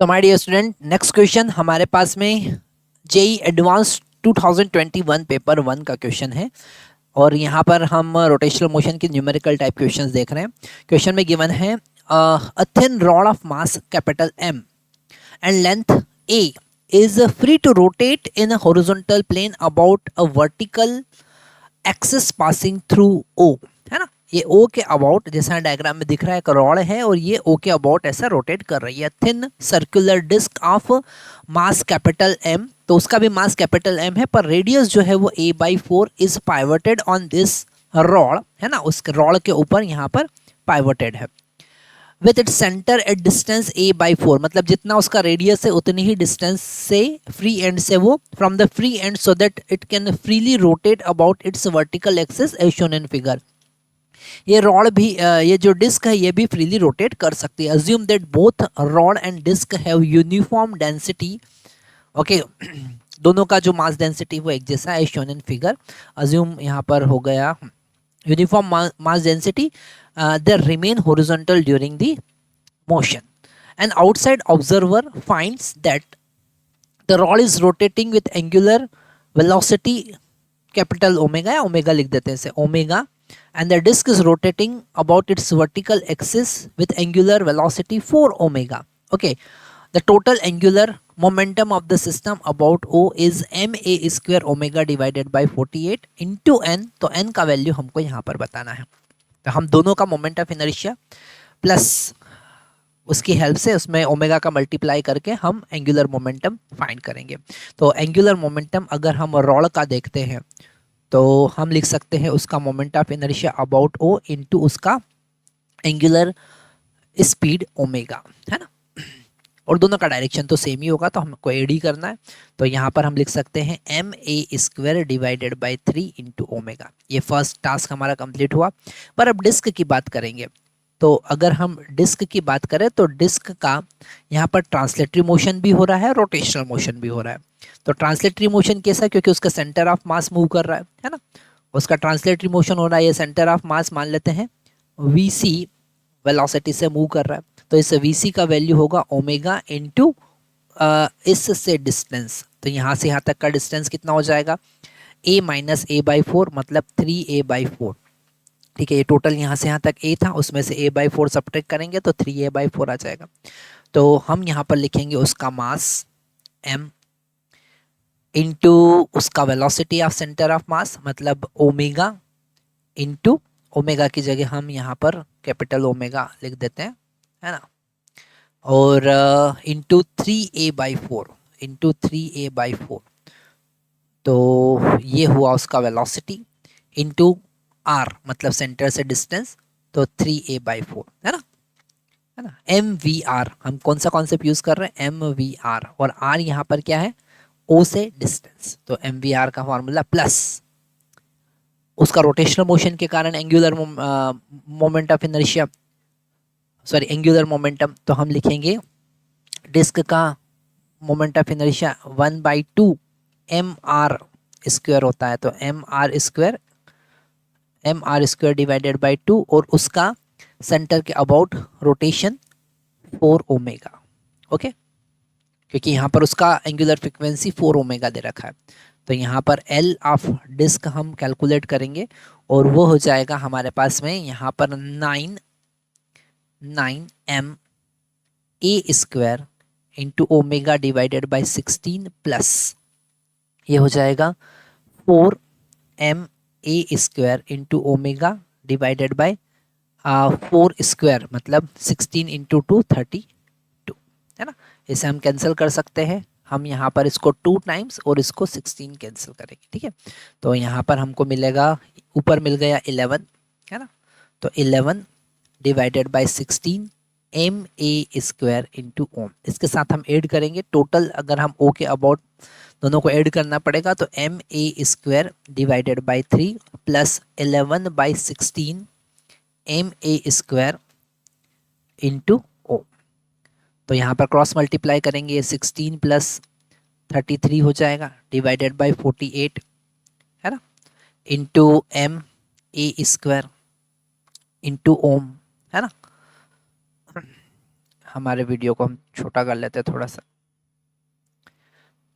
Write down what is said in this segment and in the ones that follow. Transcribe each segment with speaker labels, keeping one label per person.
Speaker 1: तो my dear student, next question हमारे पास में जेई एडवांस 2021 पेपर 1 का क्वेश्चन है। और यहाँ पर हम रोटेशनल मोशन की न्यूमेरिकल टाइप क्वेश्चंस देख रहे हैं। क्वेश्चन में गिवन है a thin rod of mass capital M and length A is free to rotate in a horizontal plane about a vertical axis passing through O, है ना। ये O के about जैसा डायग्राम में दिख रहा है, एक रॉड है और ये O के अबाउट ऐसा रोटेट कर रही है। Thin circular disc of mass capital M, तो उसका भी मास कैपिटल M है, पर रेडियस जो है वो A/4 is pivoted on this rod, है ना। उस रॉड के ऊपर यहाँ पर पाइवटेड है। With it centre at distance A/4, मतलब जितना उसका रेडियस है उतनी ही डिस्टेंस से फ्री एंड से वो from the free end, so that it can freely rotate about its vertical axis as shown in figure. ये रॉड भी ये जो डिस्क है ये भी फ्रीली रोटेट कर सकती है। Assume that both rod and disc have uniform density. Okay, दोनों का जो मास डेंसिटी वो एक जैसा है, शोन इन फिगर। अज्यूम यहाँ पर हो गया uniform mass density, they remain horizontal during the motion. An outside observer finds that the rod is rotating with angular velocity capital omega, या omega लिख देते हैं इसे omega, and the disk is rotating about its vertical axis with angular velocity 4 omega. Okay, the total angular momentum of the system about O is ma square omega divided by 48 into n। तो n का value हमको यहाँ पर बताना है। तो हम दोनों का मोमेंट ऑफ इनर्शिया प्लस उसकी हेल्प से उसमें ओमेगा का मल्टीप्लाई करके हम एंगुलर मोमेंटम फाइंड करेंगे। तो एंगुलर मोमेंटम अगर हम रॉड का देखते हैं तो हम लिख सकते हैं उसका moment of inertia about O into उसका एंगुलर स्पीड ओमेगा, है ना। और दोनों का डायरेक्शन तो सेम ही होगा, तो हमको एड ही करना है। तो यहाँ पर हम लिख सकते हैं M A square divided by 3 into omega. ये फर्स्ट टास्क हमारा कंप्लीट हुआ। पर अब डिस्क की बात करेंगे। तो अगर हम डिस्क की बात करें तो डिस्क का यहाँ पर ट्रांसलेटरी मोशन भी हो रहा है, रोटेशनल मोशन भी हो रहा है। तो ट्रांसलेटरी मोशन कैसा, क्योंकि उसका सेंटर ऑफ मास मूव कर रहा है ना। उसका ट्रांसलेटरी मोशन हो रहा है, ये सेंटर ऑफ मास मान लेते हैं वी सी वेलोसिटी से मूव कर रहा है। तो इस वी का वैल्यू होगा ओमेगा इंटू इससे डिस्टेंस। तो यहाँ से यहाँ तक का डिस्टेंस कितना हो जाएगा, a माइनस A/4, मतलब 3a/4। ठीक है, ये टोटल यहाँ से यहाँ तक a था, उसमें से a/4 सब्ट्रैक्ट करेंगे तो 3a/4 आ जाएगा। तो हम यहाँ पर लिखेंगे उसका मास m इंटू उसका velocity of centre of mass, मतलब ओमेगा इंटू ओमेगा की जगह हम यहाँ पर कैपिटल ओमेगा लिख देते हैं, है ना। और इंटू 3a/4 इंटू 3a/4, तो ये हुआ उसका वेलोसिटी इंटू आर, मतलब सेंटर से डिस्टेंस, तो 3a/4, है ना। एम वी आर, हम कौन सा कॉन्सेप्ट यूज कर रहे हैं, एम वी आर, और आर यहाँ पर क्या है, ओ से डिस्टेंस। तो एम वी आर का फॉर्मूला प्लस उसका रोटेशनल मोशन के कारण angular moment of inertia, sorry angular momentum, तो हम लिखेंगे डिस्क का moment of inertia 1/2 M R square होता है। तो M R square divided by 2, और उसका सेंटर के अबाउट रोटेशन 4 ओमेगा। ओके, क्योंकि यहाँ पर उसका एंगुलर फ्रिक्वेंसी 4 ओमेगा दे रखा है। तो यहाँ पर एल ऑफ डिस्क हम कैलकुलेट करेंगे और वो हो जाएगा हमारे पास में यहाँ पर 9 M A square into omega divided by 16 plus ये हो जाएगा 4 M A square into omega divided by 4 square, मतलब 16 इंटू 2 32, है ना। इसे हम कैंसिल कर सकते हैं। हम यहाँ पर इसको 2 टाइम्स और इसको 16 कैंसिल करेंगे, ठीक है। तो यहाँ पर हमको मिलेगा, ऊपर मिल गया 11, है ना। तो 11 divided by 16 m A square into ohm. इसके साथ हम ऐड करेंगे टोटल, अगर हम ओ के अबाउट दोनों को ऐड करना पड़ेगा, तो M A square divided by 3 plus 11/16 M A square into O. तो यहाँ पर क्रॉस मल्टीप्लाई करेंगे, ये 16 प्लस 33 हो जाएगा डिवाइडेड बाई 48, है ना, इंटू एम ए स्क्वायर इंटू ओम, है ना। हमारे वीडियो को हम छोटा कर लेते हैं थोड़ा सा।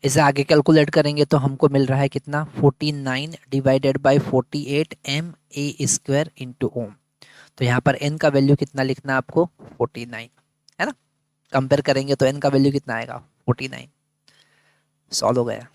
Speaker 1: इसे आगे कैलकुलेट करेंगे तो हमको मिल रहा है कितना, 49 divided by 48 m A square into ohm. तो यहाँ पर n का वैल्यू कितना लिखना है आपको, 49, है ना। कंपेयर करेंगे तो n का वैल्यू कितना आएगा, 49। सॉल्व हो गया।